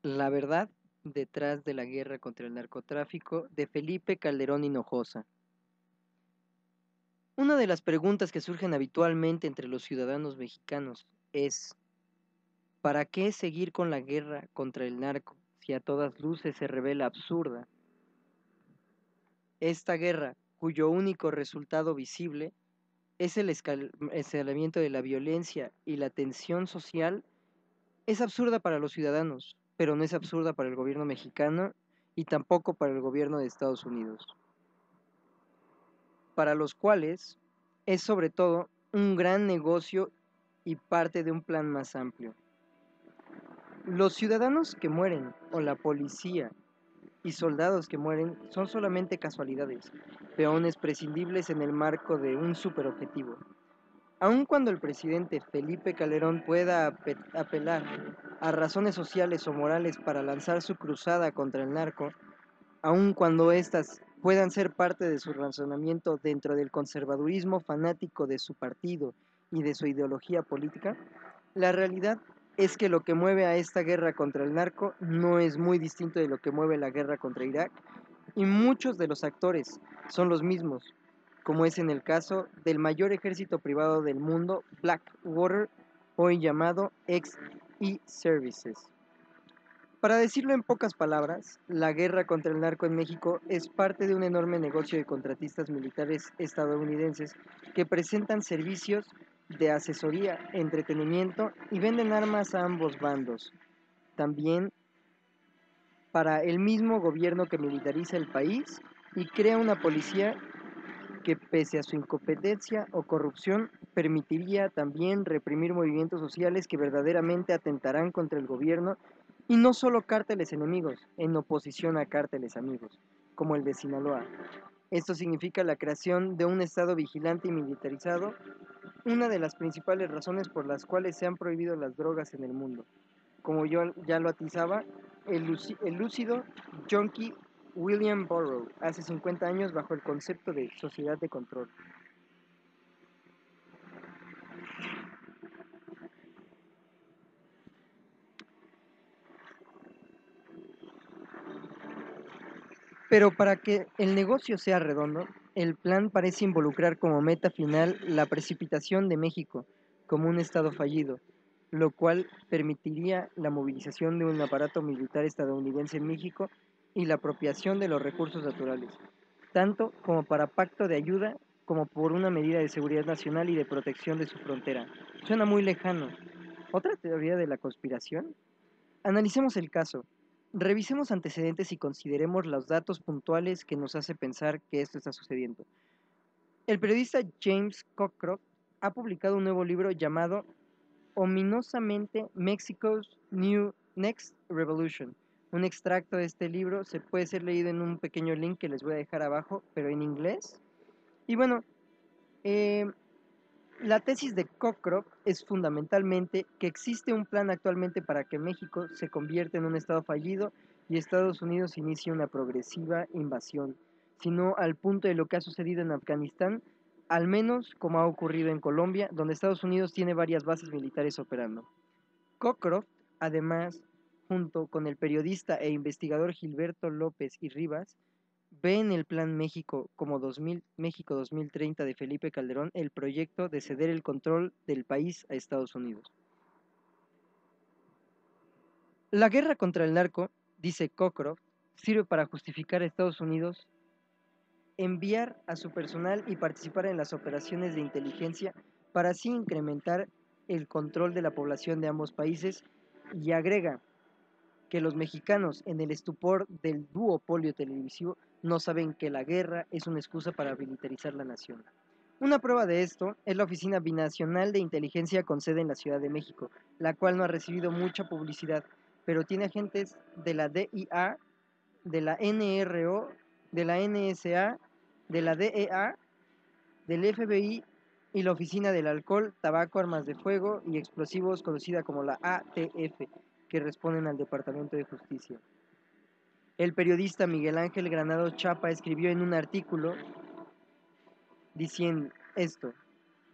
La verdad detrás de la guerra contra el narcotráfico de Felipe Calderón Hinojosa. Una de las preguntas que surgen habitualmente entre los ciudadanos mexicanos es: ¿para qué seguir con la guerra contra el narco si a todas luces se revela absurda? Esta guerra, cuyo único resultado visible es el escalamiento de la violencia y la tensión social, es absurda para los ciudadanos, pero no es absurda para el gobierno mexicano y tampoco para el gobierno de Estados Unidos, para los cuales es sobre todo un gran negocio y parte de un plan más amplio. Los ciudadanos que mueren o la policía y soldados que mueren son solamente casualidades, peones prescindibles en el marco de un superobjetivo. Aun cuando el presidente Felipe Calderón pueda apelar a razones sociales o morales para lanzar su cruzada contra el narco, aun cuando éstas puedan ser parte de su razonamiento dentro del conservadurismo fanático de su partido y de su ideología política, la realidad es que lo que mueve a esta guerra contra el narco no es muy distinto de lo que mueve la guerra contra Irak, y muchos de los actores son los mismos, como es en el caso del mayor ejército privado del mundo, Blackwater, hoy llamado Ex-E-Services. Para decirlo en pocas palabras, la guerra contra el narco en México es parte de un enorme negocio de contratistas militares estadounidenses que presentan servicios de asesoría, entretenimiento y venden armas a ambos bandos. También para el mismo gobierno que militariza el país y crea una policía que, pese a su incompetencia o corrupción, permitiría también reprimir movimientos sociales que verdaderamente atentarán contra el gobierno, y no solo cárteles enemigos, en oposición a cárteles amigos, como el de Sinaloa. Esto significa la creación de un Estado vigilante y militarizado, una de las principales razones por las cuales se han prohibido las drogas en el mundo. Como yo ya lo atizaba, el lúcido junkie William Burroughs hace 50 años bajo el concepto de sociedad de control. Pero para que el negocio sea redondo, el plan parece involucrar como meta final la precipitación de México como un Estado fallido, lo cual permitiría la movilización de un aparato militar estadounidense en México y la apropiación de los recursos naturales, tanto como para pacto de ayuda como por una medida de seguridad nacional y de protección de su frontera. Suena muy lejano. ¿Otra teoría de la conspiración? Analicemos el caso, revisemos antecedentes y consideremos los datos puntuales que nos hace pensar que esto está sucediendo. El periodista James Cockcroft ha publicado un nuevo libro llamado ominosamente Mexico's New Next Revolution. Un extracto de este libro se puede ser leído en un pequeño link que les voy a dejar abajo, pero en inglés. Y bueno, eh, la tesis de Cockcroft es fundamentalmente que existe un plan actualmente para que México se convierta en un Estado fallido y Estados Unidos inicie una progresiva invasión, sino al punto de lo que ha sucedido en Afganistán, al menos como ha ocurrido en Colombia, donde Estados Unidos tiene varias bases militares operando. Cockcroft, además, junto con el periodista e investigador Gilberto López y Rivas, ve en el Plan México como México 2030 de Felipe Calderón el proyecto de ceder el control del país a Estados Unidos. La guerra contra el narco, dice Cockcroft, sirve para justificar a Estados Unidos enviar a su personal y participar en las operaciones de inteligencia para así incrementar el control de la población de ambos países, y agrega que los mexicanos, en el estupor del duopolio televisivo, no saben que la guerra es una excusa para militarizar la nación. Una prueba de esto es la Oficina Binacional de Inteligencia con sede en la Ciudad de México, la cual no ha recibido mucha publicidad, pero tiene agentes de la DIA, de la NRO, de la NSA, de la DEA, del FBI y la Oficina del Alcohol, Tabaco, Armas de Fuego y Explosivos, conocida como la ATF, que responden al Departamento de Justicia. El periodista Miguel Ángel Granado Chapa escribió en un artículo diciendo esto: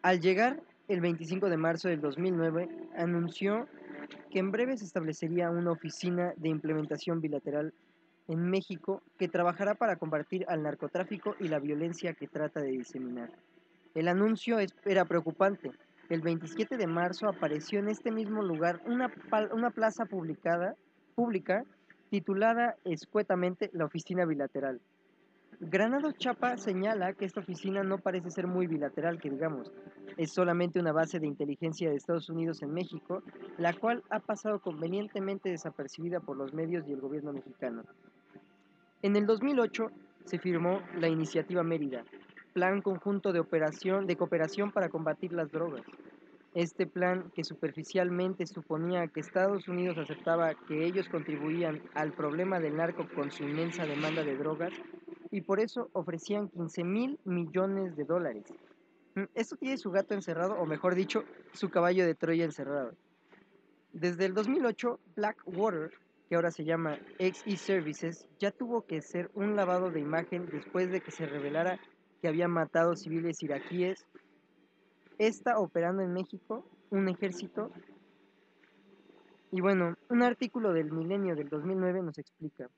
al llegar el 25 de marzo del 2009, anunció que en breve se establecería una oficina de implementación bilateral en México que trabajará para combatir al narcotráfico y la violencia que trata de diseminar. El anuncio era preocupante. El 27 de marzo apareció en este mismo lugar una plaza pública titulada escuetamente la Oficina Bilateral. Granado Chapa señala que esta oficina no parece ser muy bilateral, que digamos, es solamente una base de inteligencia de Estados Unidos en México, la cual ha pasado convenientemente desapercibida por los medios y el gobierno mexicano. En el 2008 se firmó la Iniciativa Mérida, Plan Conjunto de Cooperación para Combatir las Drogas. Este plan, que superficialmente suponía que Estados Unidos aceptaba que ellos contribuían al problema del narco con su inmensa demanda de drogas, y por eso ofrecían 15,000 millones de dólares. Esto tiene su gato encerrado, o mejor dicho, su caballo de Troya encerrado. Desde el 2008, Blackwater, que ahora se llama XE Services, ya tuvo que ser un lavado de imagen después de que se revelara que había matado civiles iraquíes. Está operando en México un ejército. Y bueno, un artículo del Milenio del 2009 nos explica.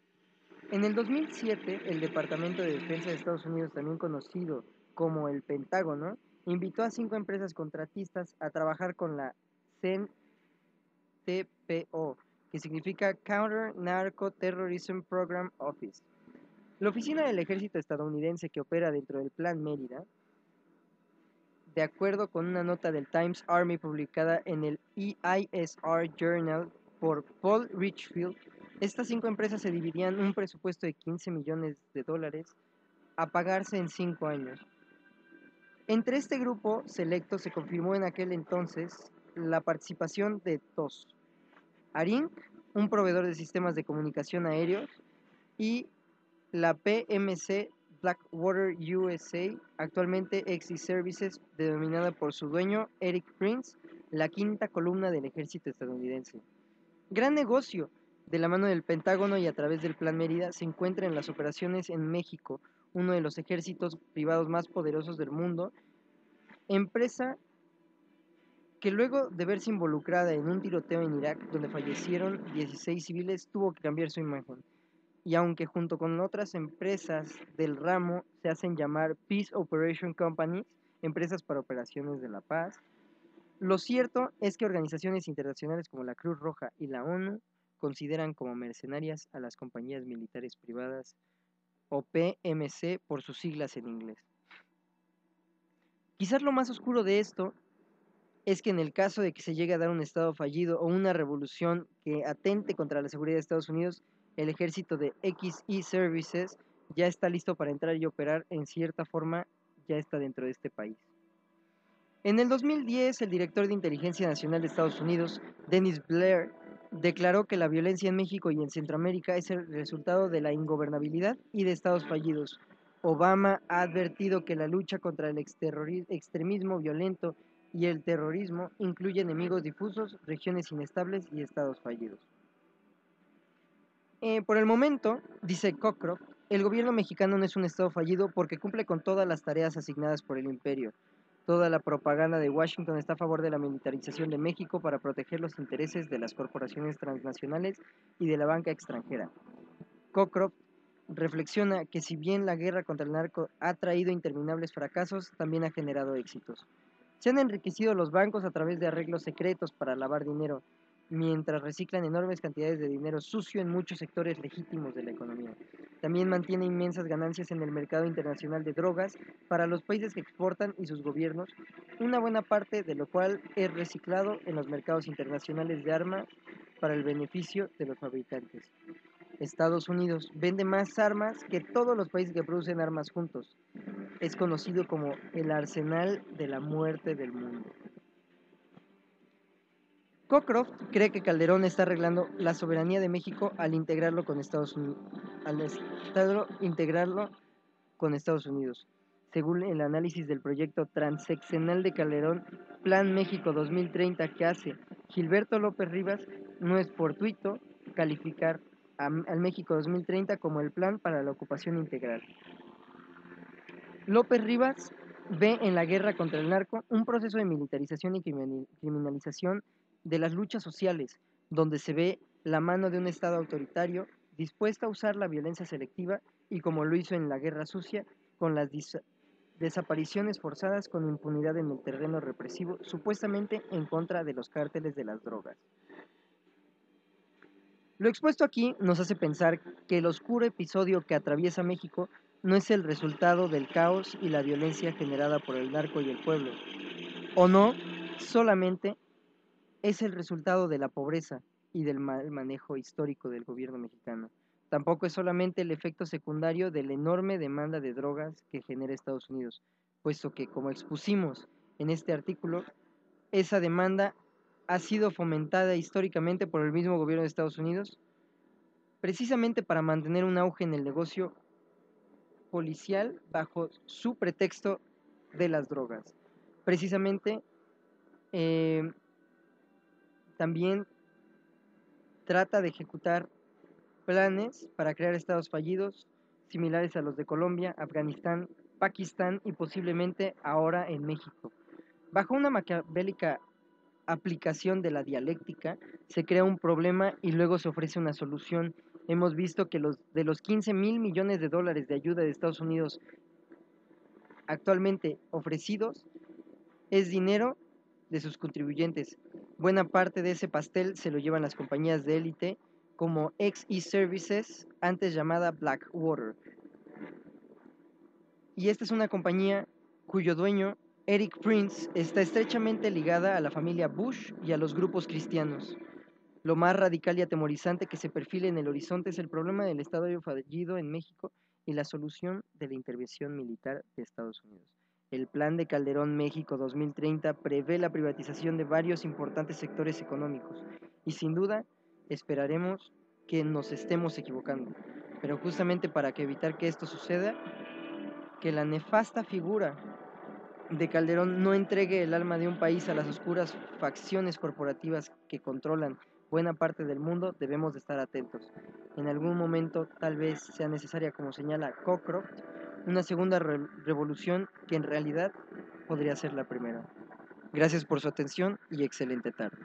En el 2007, el Departamento de Defensa de Estados Unidos, también conocido como el Pentágono, invitó a 5 empresas contratistas a trabajar con la CNTPO, que significa Counter Narco Terrorism Program Office. La oficina del ejército estadounidense que opera dentro del Plan Mérida, de acuerdo con una nota del Times Army publicada en el EISR Journal por Paul Richfield, estas 5 empresas se dividían un presupuesto de 15 millones de dólares a pagarse en 5 años. Entre este grupo selecto se confirmó en aquel entonces la participación de TOS, ARINC, un proveedor de sistemas de comunicación aéreos, y la PMC Blackwater USA, actualmente XE Services, denominada por su dueño Eric Prince, la quinta columna del ejército estadounidense. Gran negocio. De la mano del Pentágono y a través del Plan Mérida se encuentra en las operaciones en México, uno de los ejércitos privados más poderosos del mundo, empresa que luego de verse involucrada en un tiroteo en Irak donde fallecieron 16 civiles tuvo que cambiar su imagen. Y aunque junto con otras empresas del ramo se hacen llamar Peace Operation Companies, empresas para operaciones de la paz, lo cierto es que organizaciones internacionales como la Cruz Roja y la ONU consideran como mercenarias a las compañías militares privadas, o PMC por sus siglas en inglés. Quizás lo más oscuro de esto es que en el caso de que se llegue a dar un estado fallido o una revolución que atente contra la seguridad de Estados Unidos, el ejército de XE Services ya está listo para entrar y operar, en cierta forma ya está dentro de este país. En el 2010, el director de Inteligencia Nacional de Estados Unidos, Dennis Blair, declaró que la violencia en México y en Centroamérica es el resultado de la ingobernabilidad y de estados fallidos. Obama ha advertido que la lucha contra el extremismo violento y el terrorismo incluye enemigos difusos, regiones inestables y estados fallidos. Por el momento, dice Cockcroft, el gobierno mexicano no es un estado fallido porque cumple con todas las tareas asignadas por el imperio. Toda la propaganda de Washington está a favor de la militarización de México para proteger los intereses de las corporaciones transnacionales y de la banca extranjera. Cockcroft reflexiona que si bien la guerra contra el narco ha traído interminables fracasos, también ha generado éxitos. Se han enriquecido los bancos a través de arreglos secretos para lavar dinero, mientras reciclan enormes cantidades de dinero sucio en muchos sectores legítimos de la economía. También mantiene inmensas ganancias en el mercado internacional de drogas para los países que exportan y sus gobiernos, una buena parte de lo cual es reciclado en los mercados internacionales de armas para el beneficio de los fabricantes. Estados Unidos vende más armas que todos los países que producen armas juntos. Es conocido como el arsenal de la muerte del mundo. Cockcroft cree que Calderón está arreglando la soberanía de México al integrarlo con Estados Unidos. Según el análisis del proyecto transeccional de Calderón, Plan México 2030 que hace Gilberto López Rivas, no es fortuito calificar al México 2030 como el plan para la ocupación integral. López Rivas ve en la guerra contra el narco un proceso de militarización y criminalización de las luchas sociales, donde se ve la mano de un Estado autoritario dispuesta a usar la violencia selectiva y como lo hizo en la Guerra Sucia, con las desapariciones forzadas con impunidad en el terreno represivo, supuestamente en contra de los cárteles de las drogas. Lo expuesto aquí nos hace pensar que el oscuro episodio que atraviesa México no es el resultado del caos y la violencia generada por el narco y el pueblo, o no solamente es el resultado de la pobreza y del mal manejo histórico del gobierno mexicano. Tampoco es solamente el efecto secundario de la enorme demanda de drogas que genera Estados Unidos, puesto que, como expusimos en este artículo, esa demanda ha sido fomentada históricamente por el mismo gobierno de Estados Unidos, precisamente para mantener un auge en el negocio policial bajo su pretexto de las drogas. Precisamente eh, también trata de ejecutar planes para crear estados fallidos similares a los de Colombia, Afganistán, Pakistán y posiblemente ahora en México. Bajo una maquiavélica aplicación de la dialéctica, se crea un problema y luego se ofrece una solución. Hemos visto que de los 15,000 millones de dólares de ayuda de Estados Unidos actualmente ofrecidos, es dinero de sus contribuyentes. Buena parte de ese pastel se lo llevan las compañías de élite como XE Services, antes llamada Blackwater. Y esta es una compañía cuyo dueño, Eric Prince, está estrechamente ligada a la familia Bush y a los grupos cristianos. Lo más radical y atemorizante que se perfila en el horizonte es el problema del Estado fallido en México y la solución de la intervención militar de Estados Unidos. El Plan de Calderón México 2030 prevé la privatización de varios importantes sectores económicos y sin duda esperaremos que nos estemos equivocando. Pero justamente para evitar que esto suceda, que la nefasta figura de Calderón no entregue el alma de un país a las oscuras facciones corporativas que controlan buena parte del mundo, debemos de estar atentos. En algún momento tal vez sea necesaria, como señala Cockcroft, una segunda revolución que en realidad podría ser la primera. Gracias por su atención y excelente tarde.